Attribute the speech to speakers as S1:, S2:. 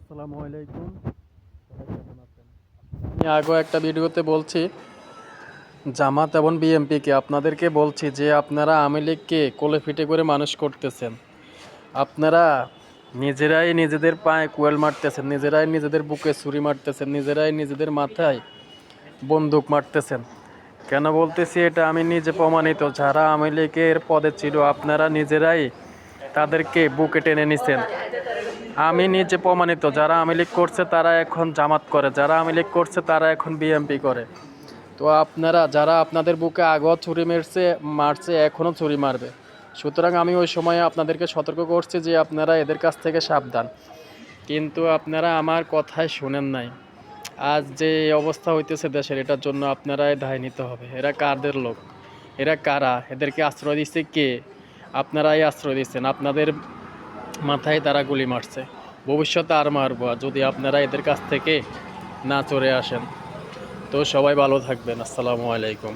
S1: আসসালামু আলাইকুম। সবাই কেমন আছেন? আমি আগেও একটা ভিডিওতে বলছি, জামাত এবং বিএনপিকে আপনাদেরকে বলছি যে আপনারা আওয়ামী লীগকে কোলে পিঠে করে মানুষ করতেছেন। আপনারা নিজেরাই নিজেদের পায়ে কুয়েল মারতেছেন, নিজেরাই নিজেদের বুকে ছুরি মারতেছেন, নিজেরাই নিজেদের মাথায় বন্দুক মারতেছেন। কেন বলতেছি এটা আমি নিজে প্রমাণিত। যারা আওয়ামী লীগের পদে ছিল আপনারা নিজেরাই তাদেরকে বুকে টেনে নিছেন। আমি নিজে প্রমাণিত, যারা আওয়ামী লীগ করছে তারা এখন জামাত করে, যারা আওয়ামী লীগ করছে তারা এখন বিএনপি করে। তো আপনারা যারা আপনাদের বুকে আগেও ছুরি মারছে এখনও ছুরি মারবে। সুতরাং আমি ওই সময়ে আপনাদেরকে সতর্ক করছি যে আপনারা এদের কাছ থেকে সাবধান, কিন্তু আপনারা আমার কথাই শুনেন নাই। আজ যে এই অবস্থা হইতেছে দেশের, এটার জন্য আপনারাই দায় নিতে হবে। এরা কাদের লোক, এরা কারা, এদেরকে আশ্রয় দিচ্ছে কে? আপনারাই আশ্রয় দিচ্ছেন, আপনাদের মাথায় তারা গুলি মারছে। ভবিষ্যতে আর মারবো যদি আপনারা এদের কাছ থেকে না চলে আসেন। তো সবাই ভালো থাকবেন। আসসালামু আলাইকুম।